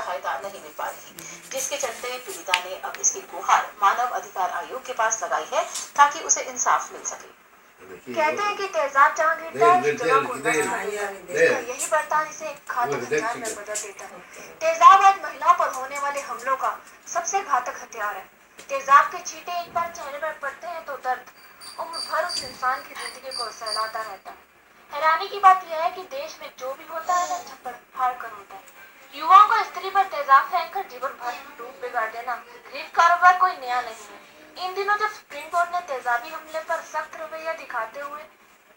सहायता नहीं मिल पा रही, जिसके चलते पीड़िता ने अब इसकी गुहार मानव अधिकार आयोग के पास लगाई है ताकि उसे इंसाफ मिल सके। कहते हैं कि तेजाब जहाँ गिरता है जगह को यही बर्तान इसे घातक हथियार में बदल देता है। तेजाब आज महिलाओं पर होने वाले हमलों का सबसे घातक हथियार है। तेजाब के छींटे एक बार चेहरे पर पड़ते हैं तो दर्द उम्र भर उस इंसान की जिंदगी को सहलाता रहता है। हैरानी की बात यह है कि देश में जो भी होता है वह छप्पर फाड़ कर होता है। युवाओं का स्त्री पर तेजाब फेंककर जीवन भर रूप बिगाड़ देना गरीब कारोबार कोई नया नहीं है। इन दिनों जब सुप्रीम कोर्ट ने तेजाबी हमले पर सख्त रवैया दिखाते हुए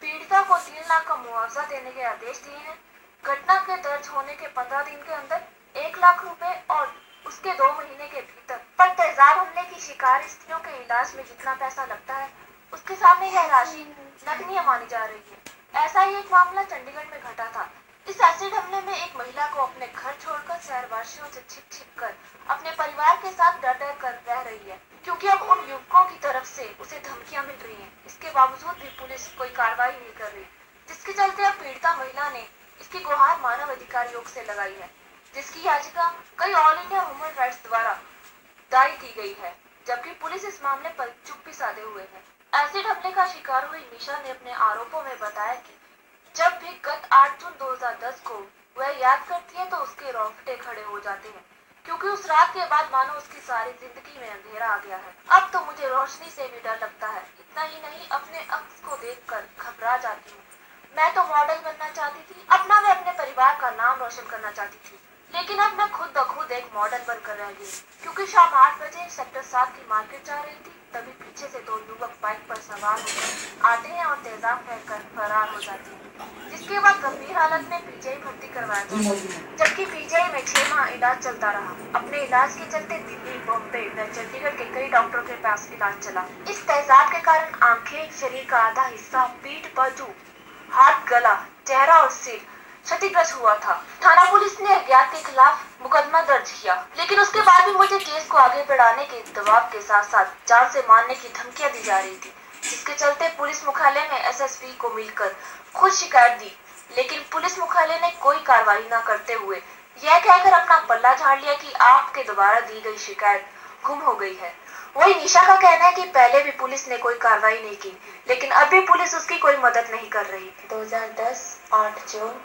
पीड़िता को 3 लाख का मुआवजा देने के आदेश दिए हैं, घटना के दर्ज होने के 15 दिन के अंदर 1 लाख रुपए और उसके 2 महीने के भीतर पर तेजाब हमले की शिकार स्त्रियों के इलाज में जितना पैसा लगता है उसके सामने यह राशि नगण्य मानी जा रही है। ऐसा ही एक मामला चंडीगढ़ में घटा था। इस एसिड हमले में एक महिला को अपने घर छोड़कर शहरवासियों से छिप कर अपने परिवार के साथ डर डर कर रह रही है, क्योंकि अब उन युवकों की तरफ से उसे धमकियां मिल रही हैं। इसके बावजूद भी पुलिस कोई कार्रवाई नहीं कर रही, जिसके चलते अब पीड़िता महिला ने इसकी गुहार मानव अधिकार आयोग से लगाई है, जिसकी याचिका कई ऑल इंडिया ह्यूमन राइट्स द्वारा दायर की गई है, जबकि पुलिस इस मामले पर चुप्पी साधे हुए है। एसिड हमले का शिकार हुई निशा ने अपने आरोपों में बताया कि जब भी गत 8 जून 2010 को वह याद करती है तो उसके रोंगटे खड़े हो जाते हैं, क्योंकि उस रात के बाद मानो उसकी सारी जिंदगी में अंधेरा आ गया है। अब तो मुझे रोशनी से भी डर लगता है। इतना ही नहीं, अपने अक्स को देखकर घबरा जाती हूँ। मैं तो मॉडल बनना चाहती थी, अपना व अपने परिवार का नाम रोशन करना चाहती थी, लेकिन अब मैं खुद ब खुद एक मॉडल बनकर रह गई, क्योंकि शाम 8 बजे सेक्टर 7 की मार्केट जा रही थी, तभी पीछे से 2 युवक बाइक पर सवार होकर आते हैं और तेजाब फेंककर फरार हो जाते हैं, जिसके बाद गंभीर हालत में पीजीआई भर्ती करवाया था, जबकि पीजीआई में 6 माह इलाज चलता रहा। अपने इलाज के चलते दिल्ली, बॉम्बे व चंडीगढ़ के कई डॉक्टरों के पास इलाज चला। इस तेजाब के कारण आंखें, शरीर का आधा हिस्सा, पीठ, बाजू, हाथ, गला, चेहरा और सिर क्षतिग्रस्त हुआ था। थाना पुलिस ने अज्ञात के खिलाफ मुकदमा दर्ज किया, लेकिन उसके बाद भी मुझे केस को आगे बढ़ाने के दबाव के साथ साथ जान से मारने की धमकियां दी जा रही थी, जिसके चलते पुलिस मुख्यालय में एसएसपी को मिलकर खुद शिकायत दी, लेकिन पुलिस मुख्यालय ने कोई कार्रवाई न करते हुए यह कहकर अपना पल्ला झाड़ लिया कि आपके द्वारा दी गई शिकायत गुम हो गई है। वही निशा का कहना है कि पहले भी पुलिस ने कोई कार्रवाई नहीं की, लेकिन अब भी पुलिस उसकी कोई मदद नहीं कर रही। 2010 8 जून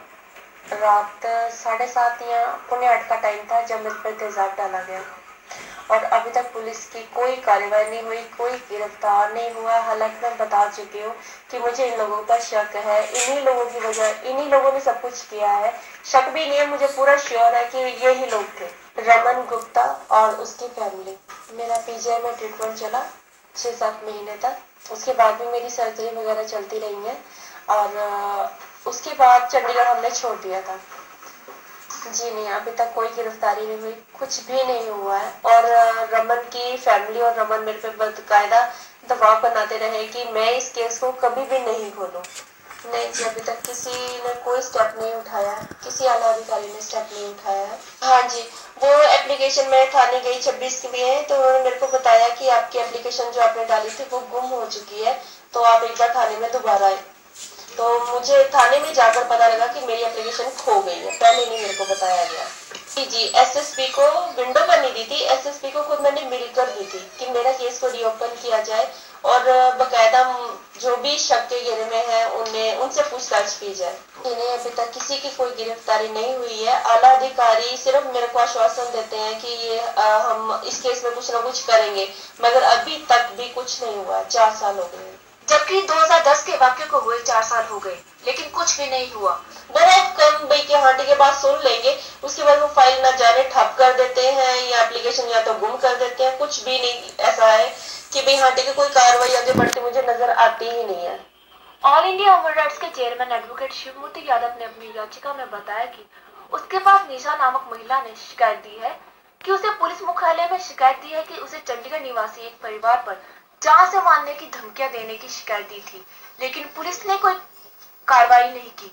रात 7:30 या 7:45 का टाइम था जब मेरे पर तेजाब डाला गया, और अभी तक पुलिस की कोई कार्रवाई नहीं हुई, कोई गिरफ्तार नहीं हुआ। हालांकि मैं बता चुकी हूँ कि मुझे इन लोगों पर शक है, इन्हीं लोगों की वजह, इन्हीं लोगों ने सब कुछ किया है। शक भी नहीं है, मुझे पूरा श्योर है कि यही लोग थे, रमन गुप्ता और उसकी फैमिली। मेरा पीजीआई में ट्रीटमेंट चला 6-7 महीने तक, उसके बाद भी मेरी सर्जरी वगैरह चलती रही है, और उसके बाद चंडीगढ़ हमने छोड़ दिया था। जी नहीं, अभी तक कोई गिरफ्तारी नहीं हुई, कुछ भी नहीं हुआ है। और रमन की फैमिली और रमन मेरे पे बाकायदा दबाव बनाते रहे कि मैं इस केस को कभी भी नहीं खोलूं। नहीं जी, अभी तक किसी ने कोई स्टेप नहीं उठाया, किसी आला अधिकारी ने स्टेप नहीं उठाया है। हाँ जी, वो एप्लीकेशन में थाने गई 26 के लिए, तो उन्होंने मेरे को बताया कि आपकी एप्लीकेशन जो आपने डाली थी वो गुम हो चुकी है, तो आप एक बार थाने में दोबारा आए। तो मुझे थाने में जाकर पता लगा कि मेरी एप्लीकेशन खो गई है, पहले नहीं मेरे को बताया गया। जी, एसएसपी को विंडो पर नहीं दी थी, एसएसपी को खुद मैंने मिलकर दी थी कि मेरा केस को रीओपन किया जाए, और बकायदा जो भी शक के घेरे में है उनसे पूछताछ की जाए। इन्हें अभी तक किसी की कोई गिरफ्तारी नहीं हुई है। आला अधिकारी सिर्फ मेरे को आश्वासन देते हैं कि ये हम इस केस में कुछ न कुछ करेंगे, मगर अभी तक भी कुछ नहीं हुआ। 4 साल हो गए, जबकि 2010 के वाक्य को हुए 4 साल हो गए, लेकिन कुछ भी नहीं हुआ। बहुत कम भाई के हांडी के बाद सुन लेंगे, उसके बाद वो फाइल न जाने ठप कर देते हैं या एप्लीकेशन या तो गुम कर देते हैं। कुछ भी नहीं ऐसा है कि भाई हांडी की कोई कार्रवाई आगे बढ़ती मुझे नजर आती ही नहीं है। ऑल इंडिया ह्यूमन राइट्स के चेयरमैन एडवोकेट शिवमूर्ति यादव ने अपनी याचिका में बताया कि उसके पास निशा नामक महिला ने शिकायत दी है कि उसे पुलिस मुख्यालय में शिकायत दी है कि उसे चंडीगढ़ निवासी एक परिवार पर जान से मारने की धमकियां देने की शिकायत दी थी, लेकिन पुलिस ने कोई कार्रवाई नहीं की।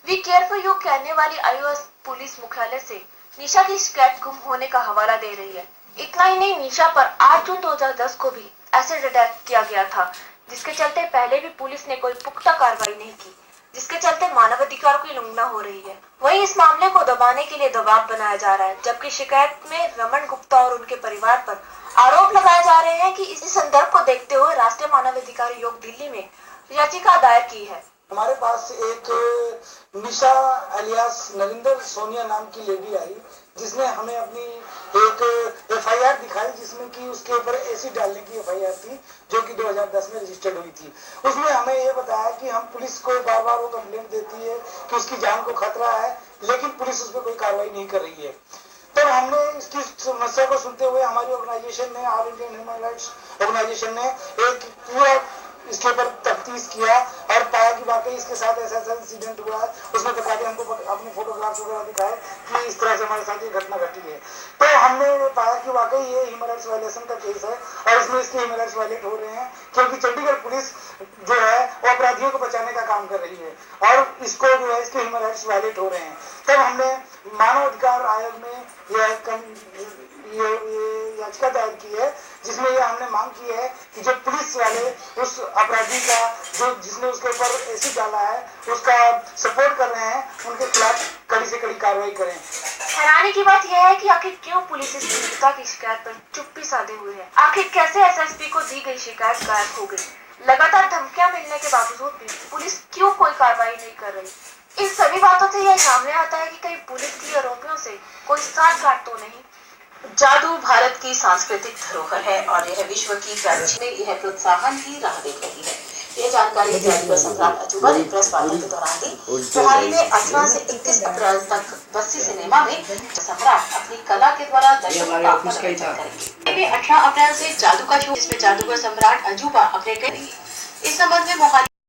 वी केयर फॉर यू कहने वाली आईओएस पुलिस मुख्यालय से निशा की शिकायत गुम होने का हवाला दे रही है। इतना ही नहीं, निशा पर 8 जून 2010 को भी एसिड अटैक किया गया था, जिसके चलते पहले भी पुलिस ने कोई पुख्ता कार्रवाई नहीं की। जिसके चलते मानवाधिकार की उल्लंघना हो रही है। वहीं इस मामले को दबाने के लिए दबाव बनाया जा रहा है, जबकि शिकायत में रमन गुप्ता और उनके परिवार पर आरोप लगाए जा रहे हैं कि इस संदर्भ को देखते हुए राष्ट्रीय मानवाधिकार आयोग दिल्ली में याचिका दायर की है। हमारे पास एक निशा अलियास नरेंद्र सोनिया नाम की लेडी आई, जिसने हमें अपनी एक एफआईआर दिखाई, जिसमें कि उसके ऊपर एसिड डालने की एफआईआर थी, जो कि 2010 में रजिस्टर्ड हुई थी। उसमें हमें ये बताया कि हम पुलिस को बार बार वो कंप्लेंट देती है कि उसकी जान को खतरा है, लेकिन पुलिस उस पर कोई कार्रवाई नहीं कर रही है। तब हमने इसकी समस्या को सुनते हुए हमारी ऑर्गेनाइजेशन ने, all Indian human rights organisation ने एक पूरा इसके ऊपर तफ्तीश किया और पाया कि वाकई इसके साथ ऐसा इंसिडेंट हुआ है। उसमें बता के हमको अपने फोटोग्राफ्स वगैरह दिखाए कि इस तरह से हमारे साथ ये घटना घटी है। तो हमने पाया कि वाकई ये ह्यूमन राइट्स वायलेशन का केस है और इसमें इसके ह्यूमन राइट्स वायलेट हो रहे हैं, क्योंकि चंडीगढ़ पुलिस जो है वो अपराधियों को बचाने का काम कर रही है और इसको जो है इसके ह्यूमन राइट्स वायलेट हो रहे हैं। तब हमने मानव अधिकार आयोग में ये याचिका दायर की है, जिसमें ये हमने मांग की है कि जो पुलिस वाले उस अपराधी का जो जिसने उसके ऊपर एसिड डाला है उसका सपोर्ट कर रहे हैं, उनके खिलाफ कड़ी से कड़ी कार्रवाई करें। हैरानी की बात यह है कि आखिर क्यों पुलिस इस पीड़िता की शिकायत पर चुप्पी साधे हुए है। आखिर कैसे एसएसपी को दी गई शिकायत गायब हो गई। लगातार धमकियां मिलने के बावजूद भी पुलिस क्यों कोई कार्रवाई नहीं कर रही। इन सभी बातों से यह सामने आता है कि कहीं पुलिस की आरोपियों से कोई साठगांठ तो नहीं। जादू भारत की सांस्कृतिक धरोहर है और यह विश्व की प्राचीन में यह प्रोत्साहन की राह देख रही है। यह जानकारी जादूगर सम्राट अजूबा ने प्रेस वार्ता के दौरान दी। मोहाली में 18 से 31 अप्रैल तक बस्ती सिनेमा में सम्राट अपनी कला के द्वारा दर्शकों का मनोरंजन करेंगे। 18 अप्रैल से जादू का शो, जिसमें जादूगर सम्राट अजूबा अपने करेंगे। इस संबंध में मोहाली